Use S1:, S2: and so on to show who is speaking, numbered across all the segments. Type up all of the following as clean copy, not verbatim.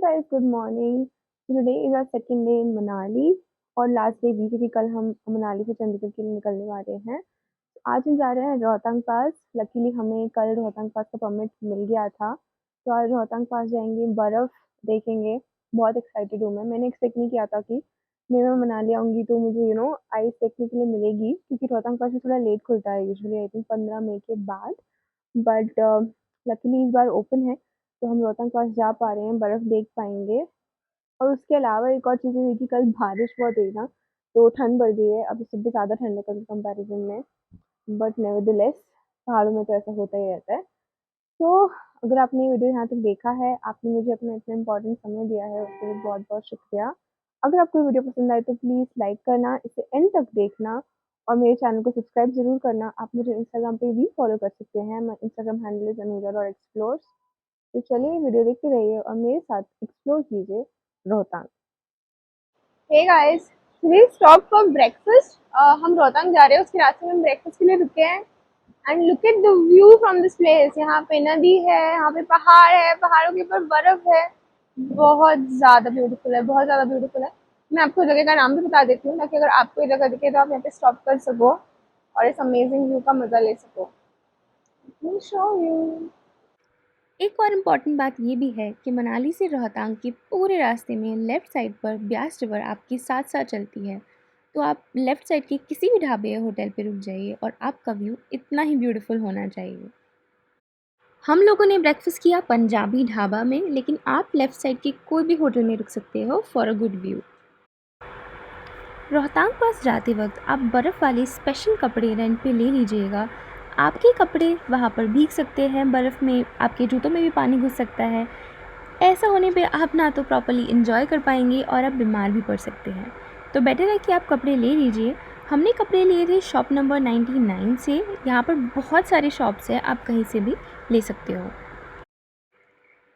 S1: guys, good morning. Today is our second day in Manali और last day भी क्योंकि कल हम मनाली से चंडीगढ़ के लिए निकलने वाले हैं। आज हम जा रहे हैं रोहतांग पास। लकीली हमें कल रोहतांग पास का परमिट मिल गया था, तो आज रोहतांग पास जाएंगे, बर्फ़ देखेंगे। बहुत एक्साइटेड हूँ मैं। मैंने एक्सपेक्ट नहीं किया था कि मैं मनाली आऊँगी तो मुझे आइस देखने के लिए मिलेगी, क्योंकि रोहतांग पास भी थोड़ा लेट खुलता है यूजुअली, आई थिंक 15 मई के बाद। बट लकीली इस बार ओपन है, तो हम रोहतांग पास जा पा रहे हैं, बर्फ़ देख पाएंगे। और उसके अलावा एक और चीज़ ये हुई कि कल बारिश बहुत हुई ना, तो ठंड बढ़ गई है। अब इससे भी ज़्यादा ठंड है कल के कंपैरिजन में, बट नेवरदलेस पहाड़ों में तो ऐसा होता ही रहता है। तो अगर आपने ये वीडियो यहाँ तक देखा है, आपने मुझे अपना इतना इम्पोर्टेंट समय दिया है, उसके लिए बहुत बहुत शुक्रिया। अगर आपको ये वीडियो पसंद आए तो प्लीज़ लाइक करना, इसे एंड तक देखना और मेरे चैनल को सब्सक्राइब ज़रूर करना। आप मुझे इंस्टाग्राम पे भी फॉलो कर सकते हैं। मैं Instagram handle is Anuja dot explores. तो चलिए वीडियो देखते रहिए और मेरे साथ एक्सप्लोर कीजिए Rohtang. Hey guys, we stop for breakfast. हम रोहतांग जा रहे हैं, उसके रास्ते में हम ब्रेकफास्ट के लिए रुके हैं। And look at the view from this place. यहाँ पे नदी है, यहाँ पे पहाड़ है, पहाड़ों के ऊपर बर्फ है। बहुत ज़्यादा ब्यूटीफुल है, बहुत ज़्यादा ब्यूटीफुल है। मैं आपको जगह का नाम भी बता देती हूँ, ताकि अगर आपको ये जगह दिखे तो आप यहाँ पे स्टॉप कर सको और इस अमेजिंग व्यू का मज़ा ले सको। Show you.
S2: एक और इम्पॉर्टेंट बात ये भी है कि मनाली से रोहतांग के पूरे रास्ते में लेफ़्ट साइड पर ब्यास रिवर आपके साथ साथ चलती है। तो आप लेफ़्ट साइड के किसी भी ढाबे या होटल पे रुक जाइए और आपका व्यू इतना ही ब्यूटीफुल होना चाहिए। हम लोगों ने ब्रेकफास्ट किया पंजाबी ढाबा में, लेकिन आप लेफ़्ट साइड के कोई भी होटल में रुक सकते हो for a good view. Rohtang Pass जाते वक्त आप बर्फ़ वाले स्पेशल कपड़े रेंट पे ले लीजिएगा। आपके कपड़े वहाँ पर भीग सकते हैं बर्फ़ में, आपके जूतों में भी पानी घुस सकता है। ऐसा होने पे आप ना तो प्रॉपर्ली इन्जॉय कर पाएंगे और आप बीमार भी पड़ सकते हैं। तो बेटर है कि आप कपड़े ले लीजिए। हमने कपड़े लिए थे शॉप नंबर 99 से। यहाँ पर बहुत सारे शॉप्स हैं, आप कहीं से भी ले सकते हो।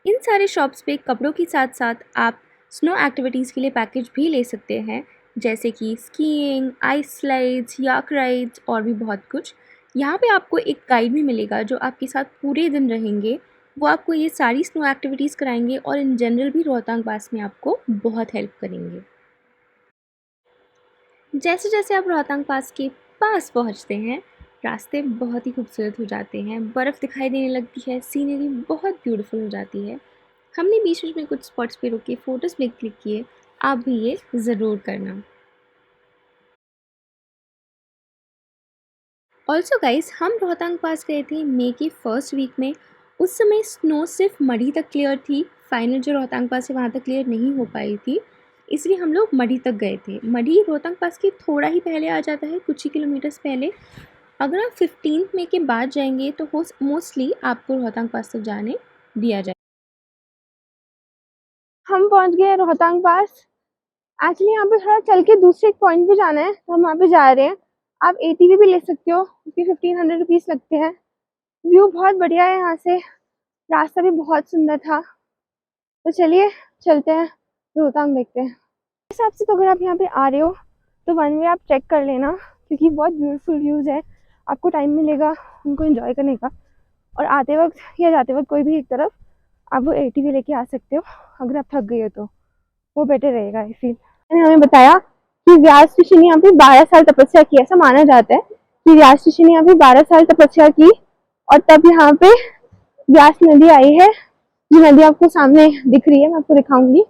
S2: इन सारे शॉप्स पे कपड़ों के साथ साथ आप स्नो एक्टिविटीज़ के लिए पैकेज भी ले सकते हैं, जैसे कि स्कीइंग, आइस स्लाइड्स, याक राइड्स और भी बहुत कुछ। यहाँ पे आपको एक गाइड भी मिलेगा जो आपके साथ पूरे दिन रहेंगे। वो आपको ये सारी स्नो एक्टिविटीज़ कराएंगे और इन जनरल भी रोहतांग पास में आपको बहुत हेल्प करेंगे। जैसे जैसे आप रोहतांग पास के पास पहुँचते हैं, रास्ते बहुत ही खूबसूरत हो जाते हैं, बर्फ़ दिखाई देने लगती है, सीनरी बहुत ब्यूटीफुल हो जाती है। हमने बीच बीच में कुछ स्पॉट्स पे रुक के फ़ोटोज़ भी क्लिक किए। आप भी ये ज़रूर करना। ऑल्सो गाइस, हम रोहतांग पास गए थे मई के फर्स्ट वीक में। उस समय स्नो सिर्फ मढ़ी तक क्लियर थी। फाइनल जो रोहतांग पास है वहाँ तक क्लियर नहीं हो पाई थी, इसलिए हम लोग मढ़ी तक गए थे। मढ़ी रोहतांग पास के थोड़ा ही पहले आ जाता है, कुछ ही किलोमीटर्स पहले। अगर आप 15 मई के बाद जाएंगे तो मोस्टली आपको रोहतांग पास तक जाने दिया जाए।
S1: हम पहुंच गए रोहतांग पास। एक्चुअली यहाँ पे थोड़ा चल के दूसरे एक पॉइंट पे जाना है, तो हम वहाँ पे जा रहे हैं। आप एटीवी भी ले सकते हो, उसके 1500 रुपीज़ लगते हैं। व्यू बहुत बढ़िया है यहाँ से, रास्ता भी बहुत सुंदर था। तो चलिए चलते हैं, रोहतांग देखते हैं। इस हिसाब से तो अगर आप यहाँ पे आ रहे हो तो वन वे आप चेक कर लेना, क्योंकि बहुत ब्यूटीफुल व्यूज़ है। आपको टाइम मिलेगा उनको एंजॉय करने का। और आते वक्त या जाते वक्त कोई भी एक तरफ आप वो एटीवी लेके आ सकते हो। अगर आप थक गए हो तो वो बेटर रहेगा। आई फील मैंने हमें बताया कि व्यास ऋषि ने यहाँ पे 12 साल तपस्या की। ऐसा माना जाता है कि व्यास ऋषि ने यहाँ पे 12 साल तपस्या की और तब यहाँ पे व्यास नदी आई है। ये नदी आपको सामने दिख रही है, मैं आपको दिखाऊंगी।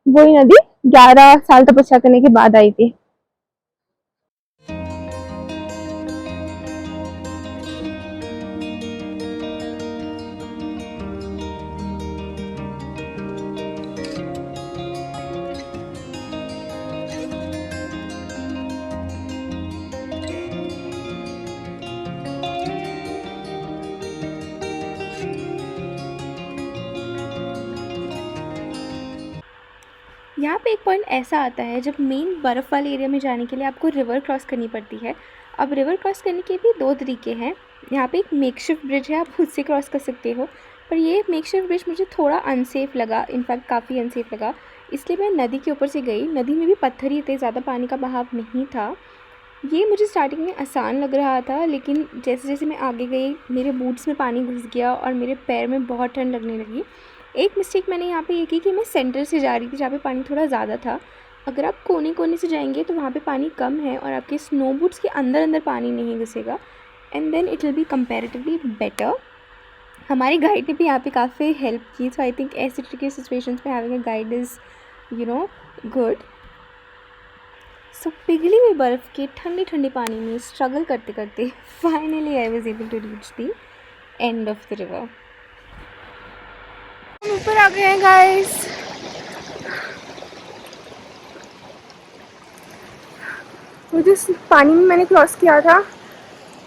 S1: वही नदी 11 साल तपस्या करने के बाद आई थी।
S2: यहाँ पे एक पॉइंट ऐसा आता है जब मेन बर्फ़ वाले एरिया में जाने के लिए आपको रिवर क्रॉस करनी पड़ती है। अब रिवर क्रॉस करने के भी दो तरीके हैं। यहाँ पे एक मेकशिफ्ट ब्रिज है, आप खुद से क्रॉस कर सकते हो, पर ये मेकशिफ्ट ब्रिज मुझे थोड़ा अनसेफ़ लगा, इनफैक्ट काफ़ी अनसेफ़ लगा, इसलिए मैं नदी के ऊपर से गई। नदी में भी पत्थर ही थे, ज़्यादा पानी का बहाव नहीं था। ये मुझे स्टार्टिंग में आसान लग रहा था, लेकिन जैसे जैसे मैं आगे गई मेरे बूट्स में पानी घुस गया और मेरे पैर में बहुत ठंड लगने लगी। एक मिस्टेक मैंने यहाँ पे ये की कि मैं सेंटर से जा रही थी जहाँ पे पानी थोड़ा ज़्यादा था। अगर आप कोने कोने से जाएंगे तो वहाँ पे पानी कम है और आपके स्नो बूट्स के अंदर अंदर पानी नहीं घुसेगा, and then it will be comparatively better. हमारी गाइड ने भी यहाँ पे काफ़ी हेल्प की, सो आई थिंक ऐसे ट्रिकी सिचुएशंस में having a guide is good. So पिघली हुई बर्फ़ के ठंडे ठंडे पानी में स्ट्रगल करते करते finally I was able to reach the end of the river.
S1: हम ऊपर आ गए हैं गाइस। वो जिस पानी में मैंने क्रॉस किया था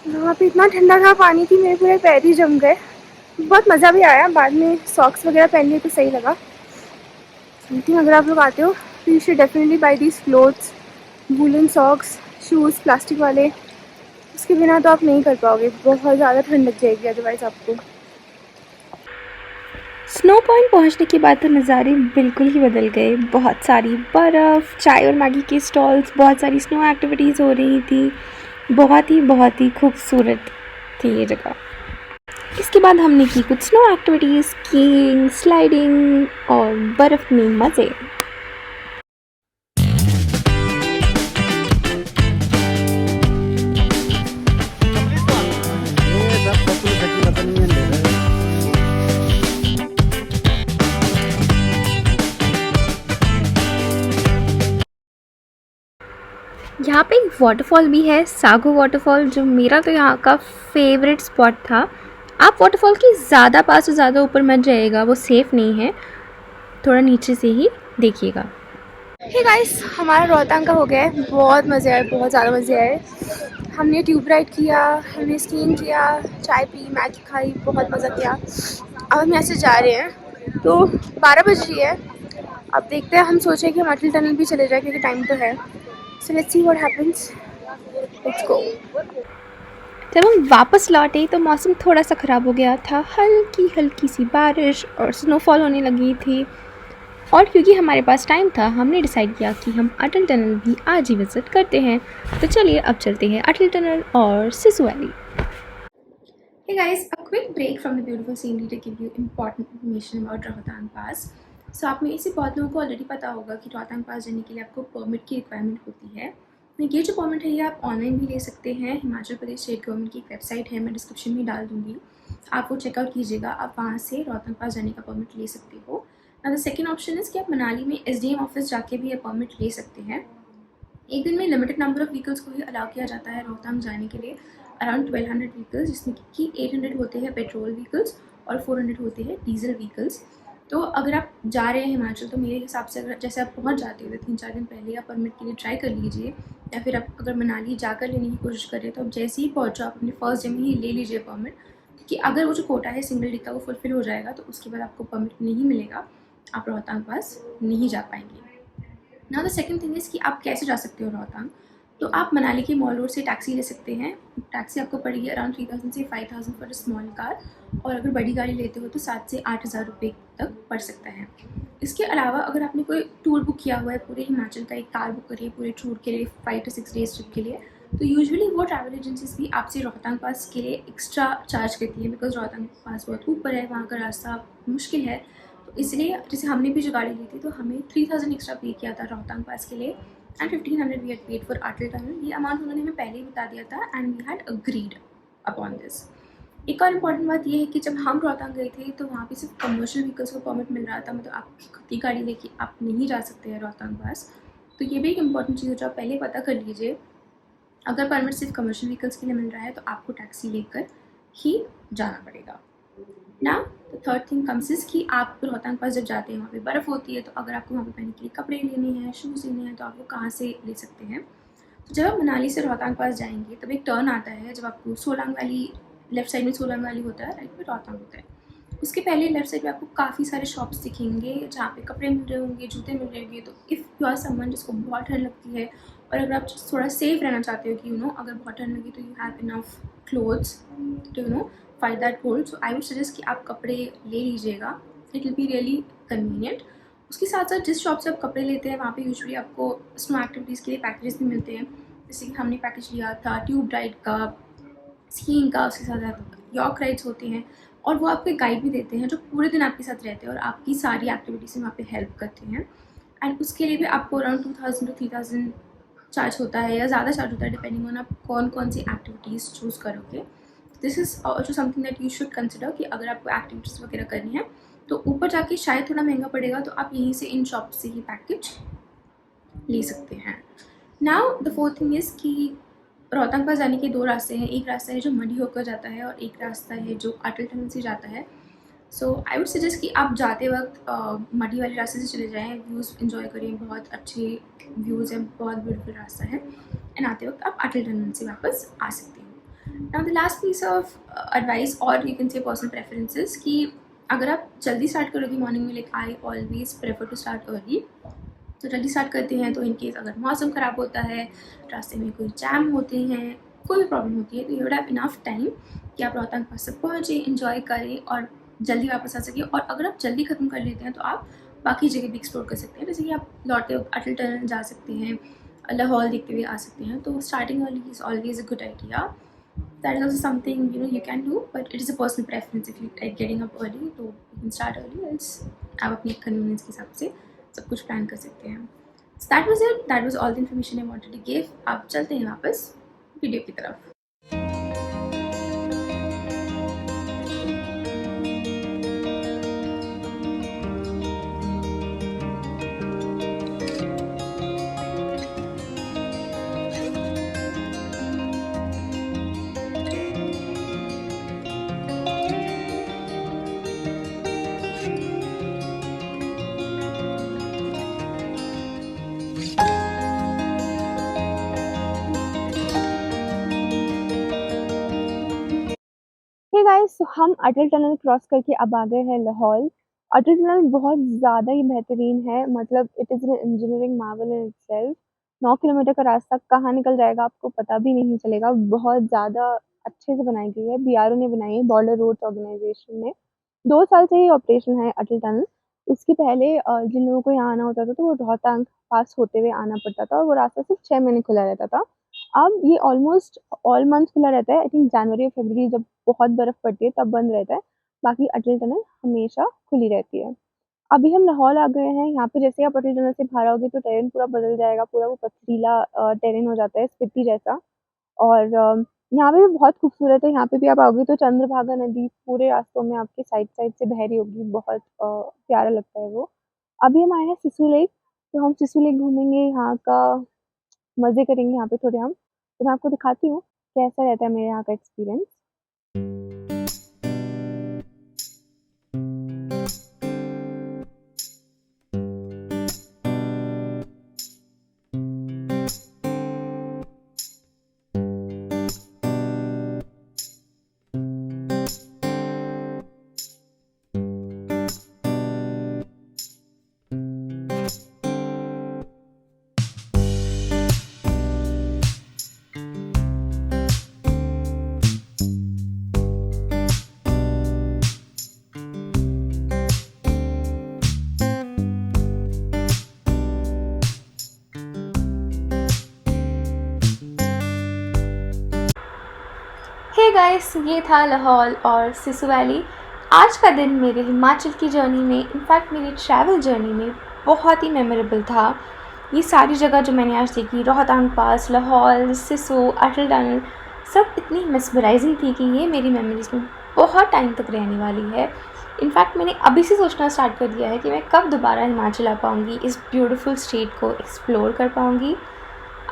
S1: वहाँ पे इतना ठंडा था पानी कि मेरे पूरे पैर ही जम गए। बहुत मज़ा भी आया, बाद में सॉक्स वगैरह पहन लिए तो सही लगा। लेकिन अगर आप लोग आते हो तो you should definitely buy these clothes, woollen socks, shoes plastic वाले। उसके बिना तो आप नहीं कर पाओगे, बहुत ज़्यादा ठंड लग जाएगी अदरवाइज़ आपको।
S2: स्नो पॉइंट पहुंचने के बाद तो नज़ारे बिल्कुल ही बदल गए। बहुत सारी बर्फ़, चाय और मैगी के स्टॉल्स, बहुत सारी स्नो एक्टिविटीज़ हो रही थी। बहुत ही खूबसूरत थी ये जगह। इसके बाद हमने की कुछ स्नो एक्टिविटीज़, स्कीइंग, स्लाइडिंग और बर्फ़ में मज़े। यहाँ पे एक वाटरफॉल भी है, सागो वाटरफॉल, जो मेरा तो यहाँ का फेवरेट स्पॉट था। आप वाटरफॉल के ज़्यादा पास से ज़्यादा ऊपर मत जाइएगा, वो सेफ़ नहीं है, थोड़ा नीचे से ही देखिएगा।
S1: हे गाइस, हमारा रोहतांग का हो गया है। बहुत मज़े आए, बहुत ज़्यादा मज़े आए। हमने ट्यूब राइड किया, हमने स्कीइंग किया, चाय पी, मैगी खाई, बहुत मज़ा किया। अब हम यहाँ से जा रहे हैं तो 12 बज रही है। अब देखते हैं, हम सोचे कि हम अटल टनल भी चले जाए क्योंकि टाइम तो है। So let's see what happens, let's go.
S2: जब हम वापस लौटे तो मौसम थोड़ा सा ख़राब हो गया था, हल्की हल्की सी बारिश और स्नोफॉल होने लगी थी। और क्योंकि हमारे पास टाइम था, हमने डिसाइड किया कि हम अटल टनल भी आज ही विज़िट करते हैं। तो चलिए अब चलते हैं अटल टनल और Sissu valley. Hey guys, a quick break from the beautiful scenery to give you important information about Rohtang Pass. So आप में से बहुत लोगों को ऑलरेडी पता होगा कि रोहतांग पास जाने के लिए आपको परमिट की रिक्वायरमेंट होती है। तो ये जो परमिट है ये आप ऑनलाइन भी ले सकते हैं। हिमाचल प्रदेश स्टेट गवर्नमेंट की एक वेबसाइट है, मैं डिस्क्रिप्शन में डाल दूँगी, आप वो चेकआउट कीजिएगा। आप वहाँ से रोहतांग पास जाने का परमिट ले सकते हो। द सेकेंड ऑप्शन इज़ कि आप मनाली में SDM ऑफिस जाके भी ये परमिट ले सकते हैं। एक दिन में लिमिटेड नंबर ऑफ़ व्हीकल्स को ही अलाउ किया जाता है रोहतांग जाने के लिए, अराउंड 1200 व्हीकल्स, जिसमें कि 800 होते हैं पेट्रोल व्हीकल्स और 400 होते हैं डीजल व्हीकल्स। तो अगर आप जा रहे हैं हिमाचल तो मेरे हिसाब से अगर जैसे आप पहुंच जाते हो तो 3-4 दिन पहले आप परमिट के लिए ट्राई कर लीजिए, या फिर आप अगर मनाली जाकर लेने की कोशिश करें तो आप जैसे ही पहुँचो आप अपने फर्स्ट डे में ही ले लीजिए परमिट, क्योंकि अगर वो जो कोटा है सिंगल डे का वो फुलफिल हो जाएगा तो उसके बाद आपको परमिट नहीं मिलेगा, आप रोहतांग पास नहीं जा पाएंगे। Now the second thing is कि आप कैसे जा सकते हो रोहतांग। तो आप मनाली के मॉल रोड से टैक्सी ले सकते हैं। टैक्सी आपको पड़ेगी अराउंड 3000 से 5000 फॉर अ स्मॉल कार, और अगर बड़ी गाड़ी लेते हो तो 7 से 8000 रुपये तक पड़ सकता है। इसके अलावा अगर आपने कोई टूर बुक किया हुआ है पूरे हिमाचल का, एक कार बुक करी है पूरे टूर के लिए 5 to 6 डेज ट्रिप के लिए, तो यूजुअली वो ट्रैवल एजेंसीज भी आपसे रोहतांग पास के लिए एक्स्ट्रा चार्ज करती है, बिकॉज रोहतांग पास बहुत ऊपर है, वहाँ का रास्ता मुश्किल है। तो इसलिए जैसे हमने भी जो गाड़ी ली थी तो हमें 3000 एक्स्ट्रा पे किया था रोहतांग पास के लिए, and 1500 we had paid for Atal tunnel. ये अमाउंट उन्होंने हमें पहले ही बता दिया था and we had agreed upon this. एक और इम्पॉर्टेंट बात ये है कि जब हम रोहतांग गए थे तो वहाँ पे सिर्फ कमर्शियल व्हीकल्स को परमिट मिल रहा था, मतलब आपकी खुद की गाड़ी लेके आप नहीं जा सकते हैं रोहतांग पास। तो ये भी एक इम्पॉर्टेंट चीज़ है जो आप पहले पता कर लीजिए। अगर परमिट सिर्फ कमर्शियल व्हीकल्स के लिए मिल रहा है तो आपको टैक्सी लेकर ही जाना पड़ेगा ना। तो थर्ड थिंग कम्स इज कि आप रोहतांग पास जब जाते हैं वहाँ पे बर्फ़ होती है, तो अगर आपको वहाँ पे पहनने के लिए कपड़े लेने हैं, शूज़ लेने हैं, तो आप वो कहाँ से ले सकते हैं। तो जब आप मनाली से रोहतांग पास जाएंगे तब एक टर्न आता है, जब आपको सोलांग वैली, लेफ्ट साइड में सोलांग वैली होता है, राइट में रोहतांग होता है। उसके पहले लेफ्ट साइड पे आपको काफ़ी सारे शॉप्स दिखेंगे जहाँ पे कपड़े मिल रहे होंगे, जूते मिल रहे होंगे। तो इफ़ यू आर समवन जिसको बहुत ठंड लगती है और अगर आप थोड़ा सेफ रहना चाहते हो कि अगर बहुत ठंड लगी तो you have enough clothes to fight that cold, so I would suggest कि आप कपड़े ले लीजिएगा, it will be really convenient. उसके साथ साथ जिस शॉप से आप कपड़े लेते हैं वहाँ पे यूजुअली आपको स्नो एक्टिविटीज़ के लिए पैकेजेस भी मिलते हैं, जैसे कि हमने पैकेज लिया था ट्यूब राइड का, स्कीइंग का, उसके साथ साथ
S3: यॉक राइड्स होते हैं, और वो आपके गाइड भी देते हैं जो पूरे दिन आपके साथ रहते हैं और आपकी सारी एक्टिविटीज़ में वहाँ पे हेल्प करते हैं। एंड उसके लिए भी आपको अराउंड 2000 to 3000 चार्ज होता है, या ज़्यादा चार्ज होता है डिपेंडिंग ऑन आप कौन कौन सी एक्टिविटीज़ चूज़ करोगे। This is also something that you should consider कि अगर आपको एक्टिविटीज़ वगैरह करनी है तो ऊपर जाके शायद थोड़ा महंगा पड़ेगा, तो आप यहीं से इन शॉप से ही पैकेज ले सकते हैं। Now the fourth thing is कि रोहतांग पास जाने के दो रास्ते हैं, एक रास्ता है जो मडी होकर जाता है और एक रास्ता है जो अटल टनल से जाता है। सो आई वुड सजेस्ट कि आप जाते वक्त मडी वाले रास्ते से चले जाएँ, व्यूज़ इन्जॉय करें, बहुत अच्छे व्यूज़ हैं, बहुत ब्यूटीफुल रास्ता है, एंड आते वक्त आप अटल टनल से वापस आ सकते हैं। Now the last piece of advice or you can say personal preferences कि अगर आप जल्दी स्टार्ट करोगे मॉर्निंग में, like I always prefer to start early, तो जल्दी स्टार्ट करते हैं तो इनकेस अगर मौसम ख़राब होता है, रास्ते में कोई जैम होते हैं, कोई भी प्रॉब्लम होती है, तो you would have enough time कि आप रोहतांग पास तक पहुँचे, इन्जॉय करें और जल्दी वापस आ सकें। और अगर आप जल्दी ख़त्म कर लेते हैं तो आप बाकी जगह भी एक्सप्लोर कर सकते हैं, जैसे कि आप लौटते वक्त अटल टनल जा सकते हैं, लाहौल देखते हुए आ सकते हैं। तो starting early is always a good idea. That is also something you can do, but it is a personal preference. If you like getting up early, तो you can start early, else आप अपनी convenience के हिसाब से सब कुछ plan कर सकते हैं। So that was it. That was all the information I wanted to give. अब चलते हैं वापस वीडियो की तरफ।
S1: हे गाइस, तो हम अटल टनल क्रॉस करके अब आ गए हैं लाहौल। अटल टनल बहुत ज़्यादा ही बेहतरीन है, मतलब it is an engineering Marvel in itself. 9 kilometre का रास्ता कहाँ निकल जाएगा आपको पता भी नहीं चलेगा, बहुत ज़्यादा अच्छे से बनाई गई है, बीआरओ ने बनाई है, बॉर्डर रोड्स ऑर्गेनाइजेशन ने। 2 साल से ही ऑपरेशन है अटल टनल। उसके पहले जिन लोगों को यहाँ आना होता था तो वो रोहतांग पास होते हुए आना पड़ता था और वो रास्ता सिर्फ 6 महीने खुला रहता था। अब ये ऑलमोस्ट ऑल मंथ खुला रहता है। आई थिंक जनवरी और फरवरी जब बहुत बर्फ़ पड़ती है तब बंद रहता है, बाकी अटल टनल हमेशा खुली रहती है। अभी हम लाहौल आ गए हैं, यहाँ पे जैसे ही आप अटल टनल से बाहर आओगे तो टेरेन पूरा बदल जाएगा, पूरा वो पथरीला टेरेन हो जाता है, स्पीति जैसा। और यहाँ पे भी बहुत खूबसूरत है, यहाँ पे भी आप आओगे तो चंद्रभागा नदी पूरे रास्तों में आपके साइड-साइड से बह रही होगी, बहुत प्यारा लगता है वो। अभी हम आए हैं सिसु लेक, तो हम सिसु लेक घूमेंगे, यहाँ का मज़े करेंगे यहाँ पे थोड़े हम। तो मैं आपको दिखाती हूँ कैसा रहता है मेरे यहाँ का एक्सपीरियंस।
S2: हे गाइस, ये था लाहौल और सिसु वैली। आज का दिन मेरे हिमाचल की जर्नी में, इनफैक्ट मेरी ट्रैवल जर्नी में बहुत ही मेमोरेबल था। ये सारी जगह जो मैंने आज देखी, रोहतांग पास, लाहौल, सिसु, अटल टनल, सब इतनी मेस्मराइजिंग थी कि ये मेरी मेमोरीज़ में बहुत टाइम तक रहने वाली है। इनफैक्ट मैंने अभी से सोचना स्टार्ट कर दिया है कि मैं कब दोबारा हिमाचल आ पाऊँगी, इस ब्यूटीफुल स्टेट को एक्सप्लोर कर पाऊँगी।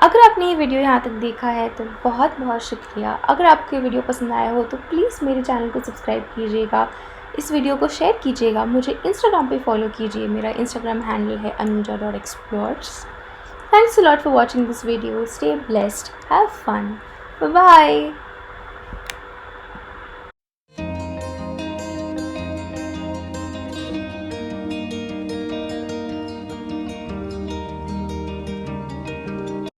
S2: अगर आपने ये वीडियो यहाँ तक देखा है तो बहुत बहुत शुक्रिया। अगर आपको ये वीडियो पसंद आया हो तो प्लीज़ मेरे चैनल को सब्सक्राइब कीजिएगा, इस वीडियो को शेयर कीजिएगा, मुझे इंस्टाग्राम पे फॉलो कीजिए, मेरा इंस्टाग्राम हैंडल है anuja.explores। Thanks a lot for watching this video. Stay blessed, have fun, bye bye.